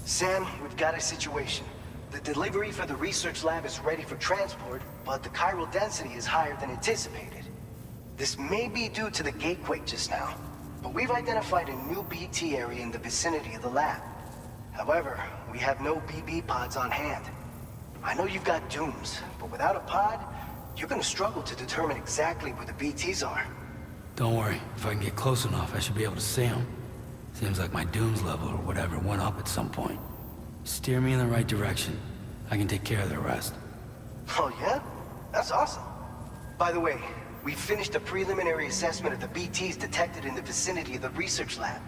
Sam, we've got a situation. The delivery for the research lab is ready for transport, but the chiral density is higher than anticipated. This may be due to the gatequake just now, but we've identified a new BT area in the vicinity of the lab. However, we have no BB pods on hand. I know you've got dooms, but without a pod, you're gonna struggle to determine exactly where the BTs are. Don't worry, if I can get close enough, I should be able to see them. Seems like my dooms level or whatever went up at some point. Steer me in the right direction. I can take care of the rest. Oh yeah? That's awesome. By the way, we finished a preliminary assessment of the BTs detected in the vicinity of the research lab.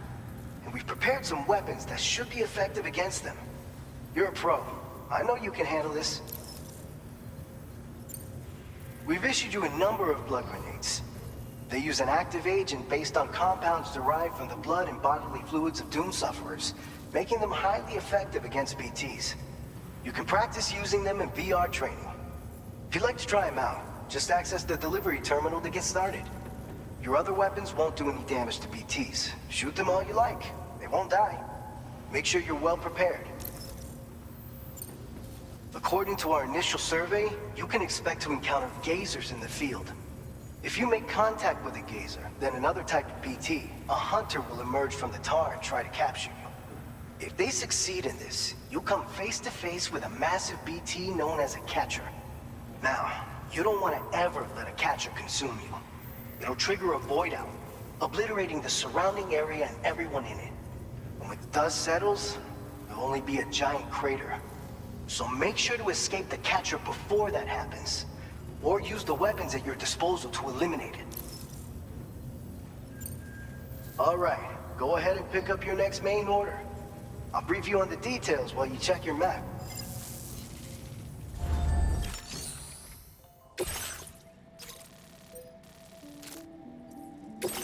And we've prepared some weapons that should be effective against them. You're a pro. I know you can handle this. We've issued you a number of blood grenades. They use an active agent based on compounds derived from the blood and bodily fluids of Doom sufferers, making them highly effective against BTs. You can practice using them in VR training. If you'd like to try them out, just access the delivery terminal to get started. Your other weapons won't do any damage to BTs. Shoot them all you like. They won't die. Make sure you're well prepared. According to our initial survey, you can expect to encounter gazers in the field. If you make contact with a gazer, then another type of BT, a hunter will emerge from the tar and try to capture you. If they succeed in this, you'll come face to face with a massive BT known as a catcher. Now, you don't want to ever let a catcher consume you. It'll trigger a void out, obliterating the surrounding area and everyone in it. And when the dust settles, there'll only be a giant crater. So make sure to escape the catcher before that happens, or use the weapons at your disposal to eliminate it. All right, go ahead and pick up your next main order. I'll brief you on the details while you check your map.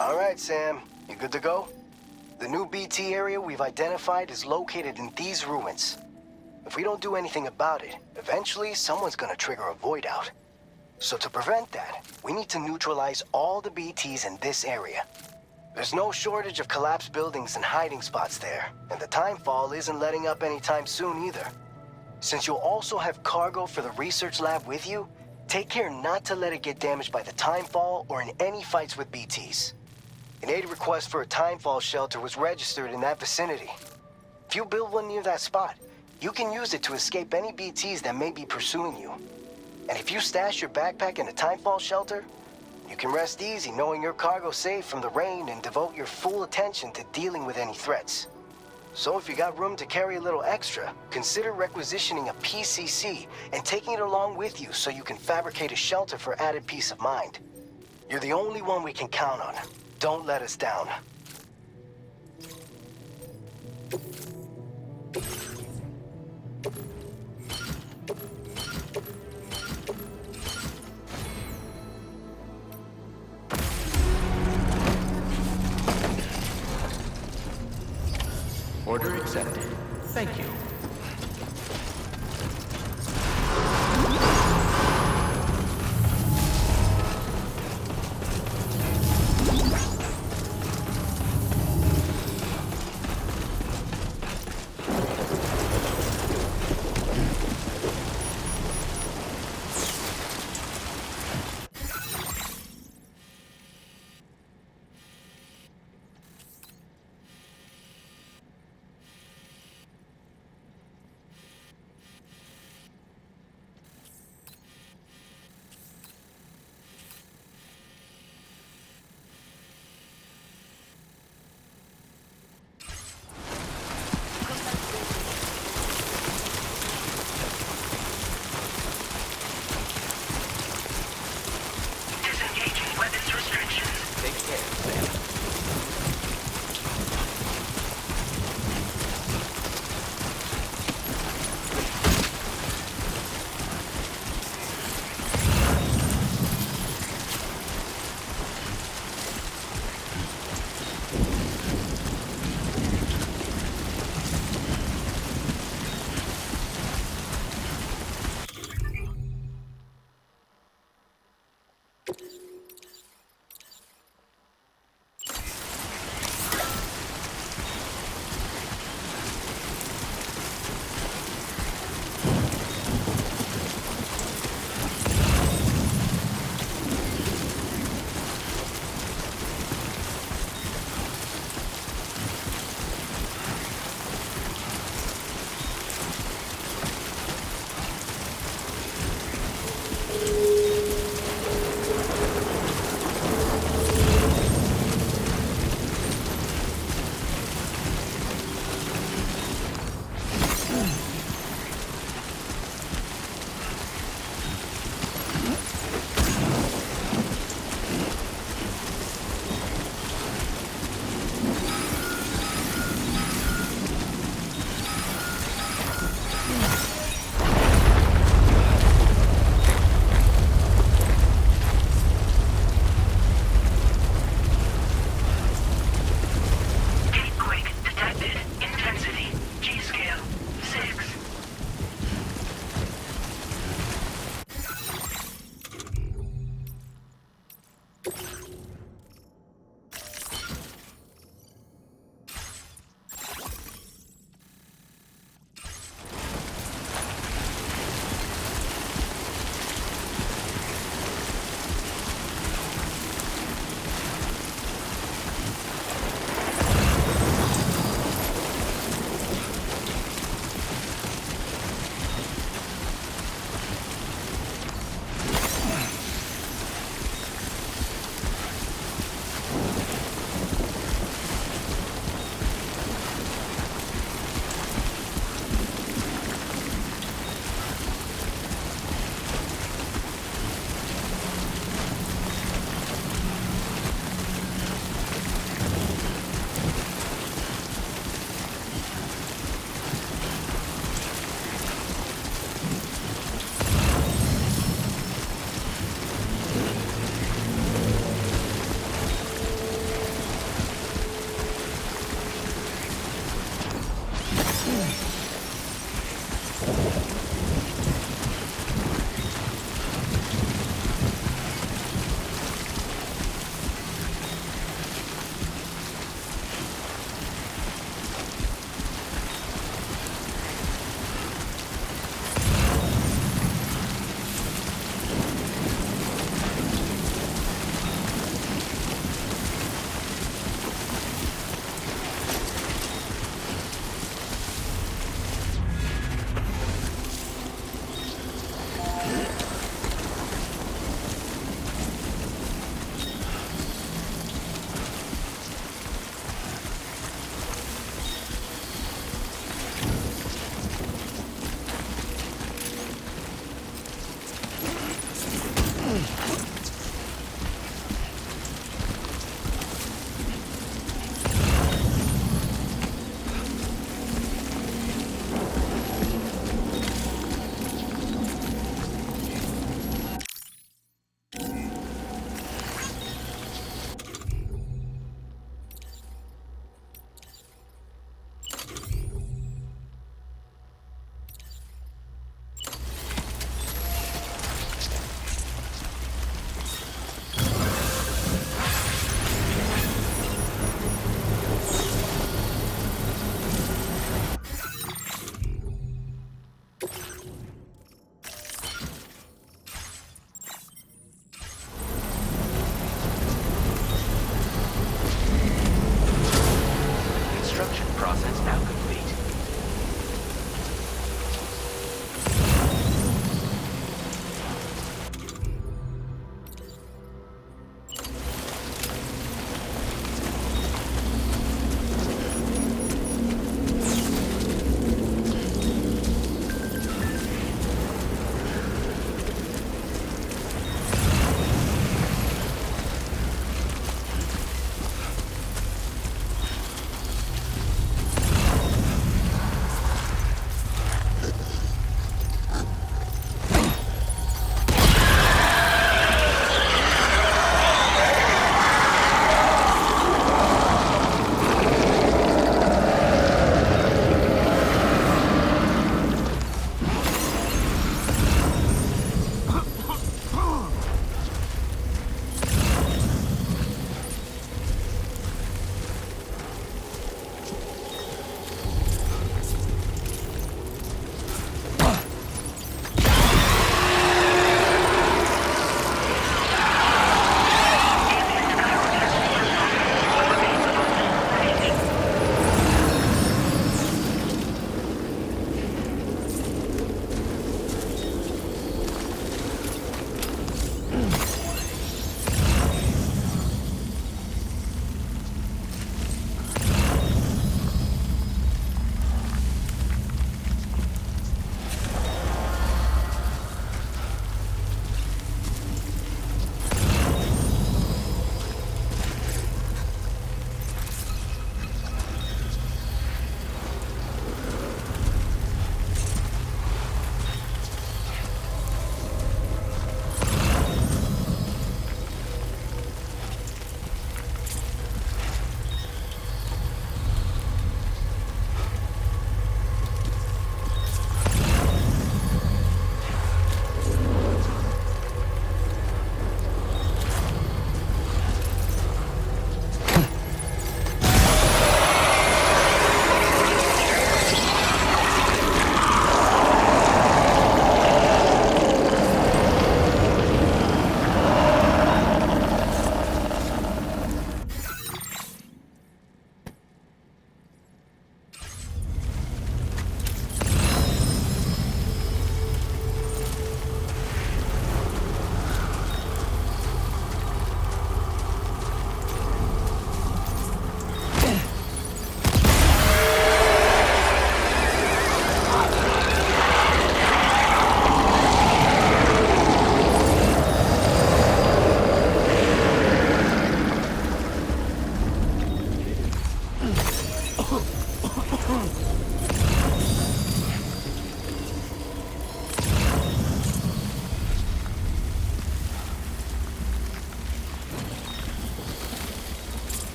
All right, Sam, you good to go? The new BT area we've identified is located in these ruins. If we don't do anything about it, eventually someone's gonna trigger a void out. So to prevent that, we need to neutralize all the BTs in this area. There's no shortage of collapsed buildings and hiding spots there, and the timefall isn't letting up anytime soon either. Since you'll also have cargo for the research lab with you, take care not to let it get damaged by the timefall or in any fights with BTs. An aid request for a timefall shelter was registered in that vicinity. If you build one near that spot, you can use it to escape any BTs that may be pursuing you. And if you stash your backpack in a timefall shelter, you can rest easy knowing your cargo's safe from the rain and devote your full attention to dealing with any threats. So if you got room to carry a little extra, consider requisitioning a PCC and taking it along with you so you can fabricate a shelter for added peace of mind. You're the only one we can count on. Don't let us down. Order accepted. Thank you.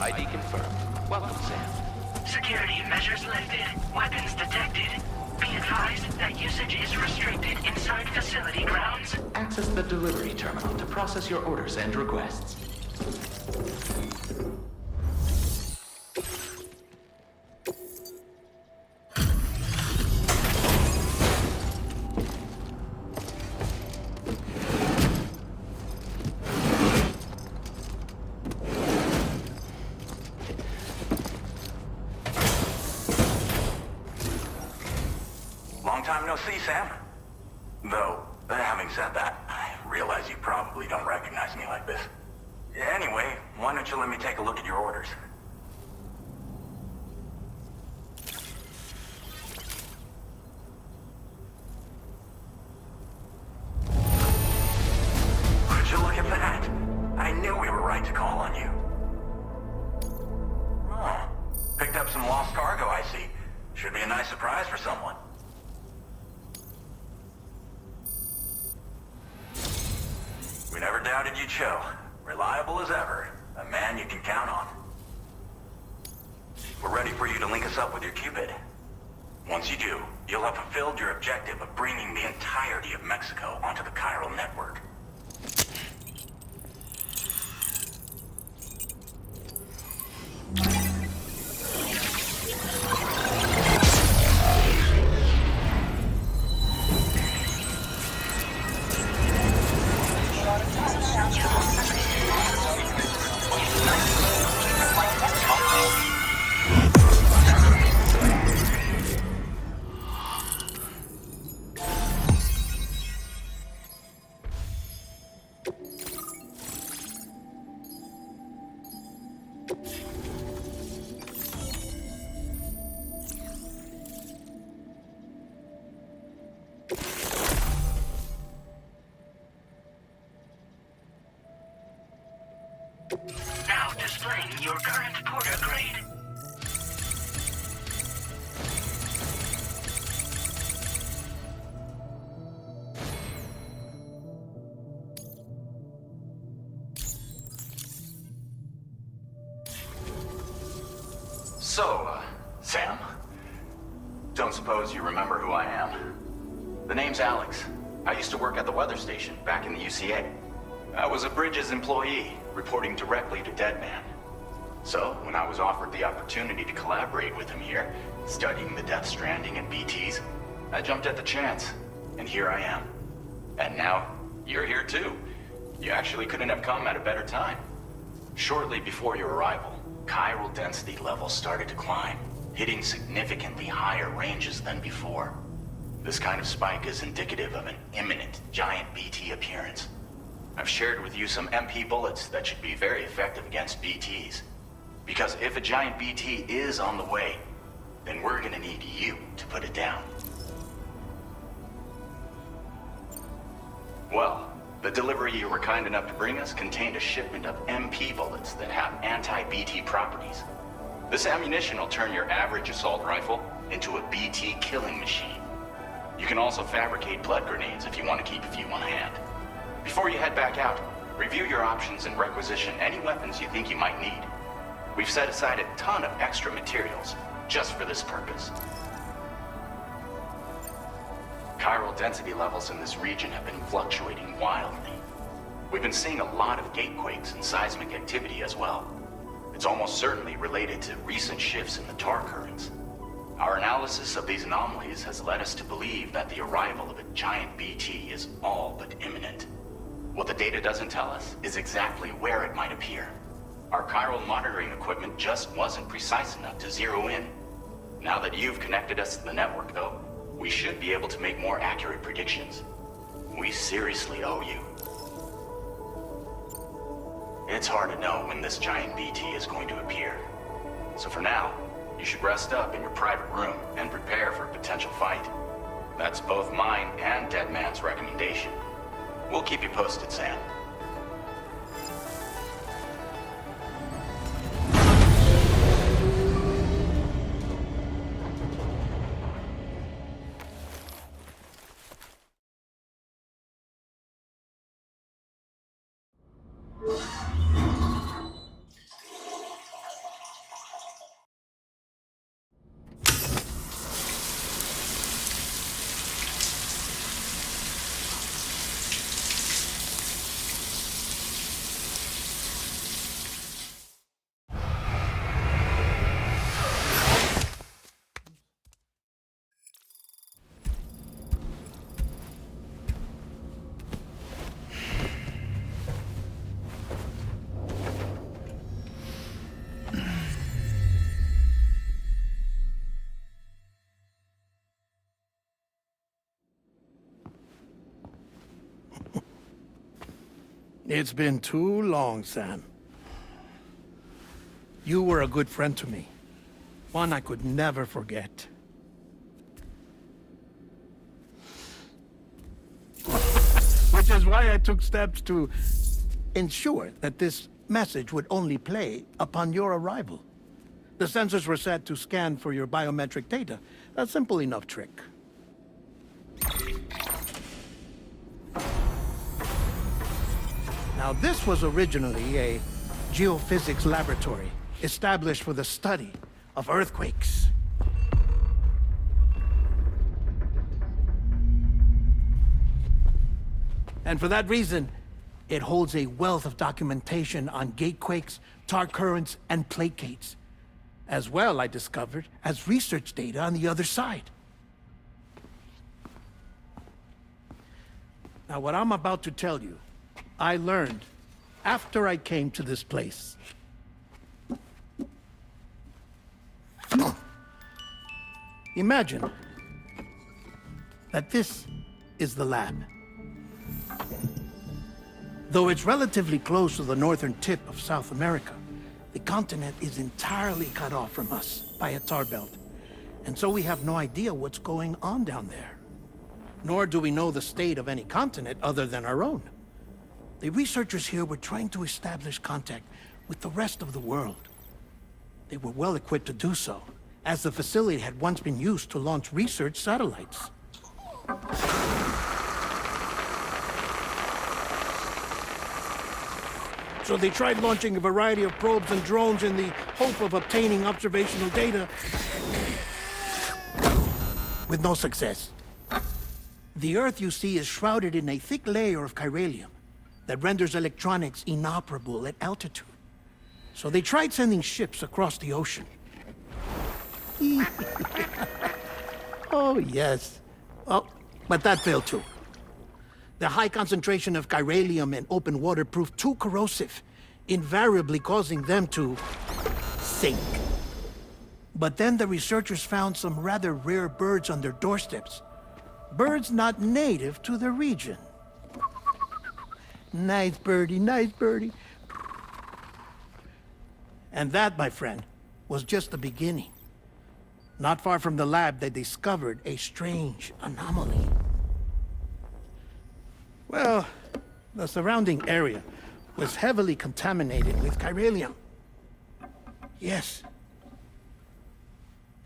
ID confirmed. Welcome, Sam. Security measures lifted. Weapons detected. Be advised that usage is restricted inside facility grounds. Access the delivery terminal to process your orders and requests. Long time no see, Sam. Though, having said that, I realize you probably don't recognize me like this. Anyway, why don't you let me take a look at your orders? Would you look at that? I knew we were right to call on you. Oh, picked up some lost cargo, I see. Should be a nice surprise for someone. We never doubted you'd show. Reliable as ever. A man you can count on. We're ready for you to link us up with your Cupid. Once you do, you'll have fulfilled your objective of bringing the entirety of Mexico onto the chiral network. Now displaying your current porter grade. So, Sam, don't suppose you remember who I am? The name's Alex. I used to work at the weather station back in the UCA. I was a Bridges employee, reporting directly to Deadman. So, when I was offered the opportunity to collaborate with him here, studying the Death Stranding and BTs, I jumped at the chance, and here I am. And now, you're here too. You actually couldn't have come at a better time. Shortly before your arrival, chiral density levels started to climb, hitting significantly higher ranges than before. This kind of spike is indicative of an imminent giant BT appearance. I've shared with you some MP bullets that should be very effective against BTs. Because if a giant BT is on the way, then we're gonna need you to put it down. Well, the delivery you were kind enough to bring us contained a shipment of MP bullets that have anti-BT properties. This ammunition will turn your average assault rifle into a BT killing machine. You can also fabricate blood grenades if you want to keep a few on hand. Before you head back out, review your options and requisition any weapons you think you might need. We've set aside a ton of extra materials just for this purpose. Chiral density levels in this region have been fluctuating wildly. We've been seeing a lot of gatequakes and seismic activity as well. It's almost certainly related to recent shifts in the tar currents. Our analysis of these anomalies has led us to believe that the arrival of a giant BT is all but imminent. What the data doesn't tell us is exactly where it might appear. Our chiral monitoring equipment just wasn't precise enough to zero in. Now that you've connected us to the network, though, we should be able to make more accurate predictions. We seriously owe you. It's hard to know when this giant BT is going to appear. So for now, you should rest up in your private room and prepare for a potential fight. That's both mine and Deadman's recommendation. We'll keep you posted, Sam. It's been too long, Sam. You were a good friend to me. One I could never forget. Which is why I took steps to ensure that this message would only play upon your arrival. The sensors were set to scan for your biometric data. A simple enough trick. Now, this was originally a geophysics laboratory established for the study of earthquakes. And for that reason, it holds a wealth of documentation on gatequakes, tar currents, and placates. As well, I discovered, as research data on the other side. Now, what I'm about to tell you, I learned after I came to this place. Imagine that this is the lab. Though it's relatively close to the northern tip of South America, the continent is entirely cut off from us by a tar belt. And so we have no idea what's going on down there. Nor do we know the state of any continent other than our own. The researchers here were trying to establish contact with the rest of the world. They were well equipped to do so, as the facility had once been used to launch research satellites. So they tried launching a variety of probes and drones in the hope of obtaining observational data, with no success. The Earth, you see, is shrouded in a thick layer of chiralium that renders electronics inoperable at altitude. So they tried sending ships across the ocean. Oh, yes. Oh, but that failed too. The high concentration of chiralium in open water proved too corrosive, invariably causing them to sink. But then the researchers found some rather rare birds on their doorsteps. Birds not native to the region. Nice birdie, nice birdie. And that, my friend, was just the beginning. Not far from the lab, they discovered a strange anomaly. Well, the surrounding area was heavily contaminated with chiralium. Yes.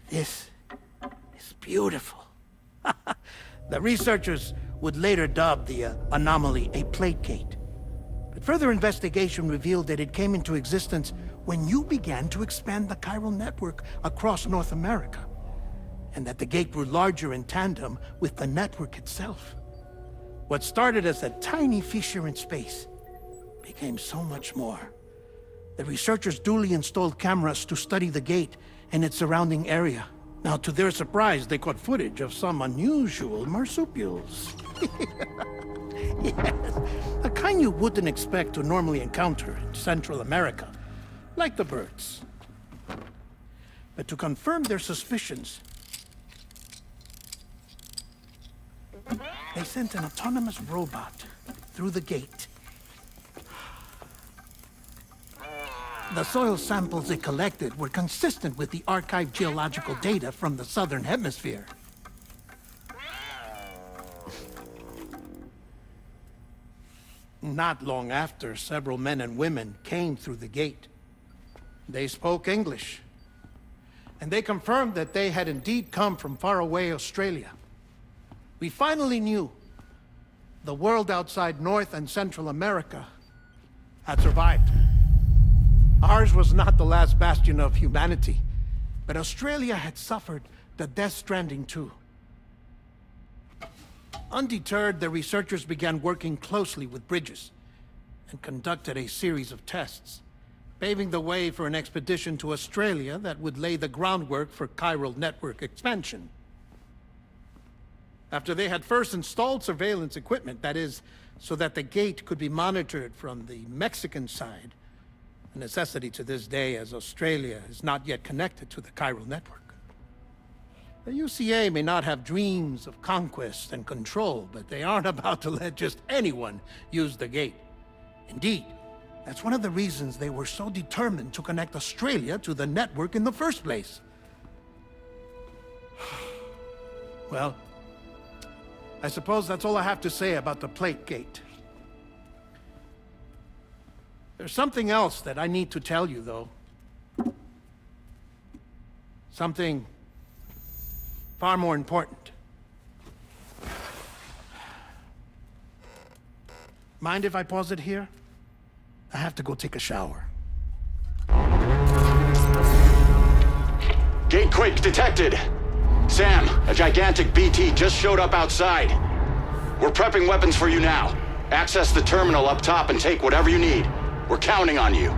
This is beautiful. The researchers would later dub the anomaly a placate. But further investigation revealed that it came into existence when you began to expand the chiral network across North America, and that the gate grew larger in tandem with the network itself. What started as a tiny fissure in space became so much more. The researchers duly installed cameras to study the gate and its surrounding area. Now, to their surprise, they caught footage of some unusual marsupials. Yes, a kind you wouldn't expect to normally encounter in Central America, like the birds. But to confirm their suspicions, they sent an autonomous robot through the gate. The soil samples it collected were consistent with the archived geological data from the southern hemisphere. Not long after, several men and women came through the gate. They spoke English, and they confirmed that they had indeed come from faraway Australia. We finally knew the world outside North and Central America had survived. Ours was not the last bastion of humanity, but Australia had suffered the death stranding too. Undeterred, the researchers began working closely with Bridges and conducted a series of tests, paving the way for an expedition to Australia that would lay the groundwork for chiral network expansion. After they had first installed surveillance equipment, that is, so that the gate could be monitored from the Mexican side, a necessity to this day as Australia is not yet connected to the chiral network. The UCA may not have dreams of conquest and control, but they aren't about to let just anyone use the gate. Indeed, that's one of the reasons they were so determined to connect Australia to the network in the first place. Well, I suppose that's all I have to say about the plate gate. There's something else that I need to tell you, though. Something far more important. Mind if I pause it here? I have to go take a shower. Gate quake detected. Sam, a gigantic BT just showed up outside. We're prepping weapons for you now. Access the terminal up top and take whatever you need. We're counting on you.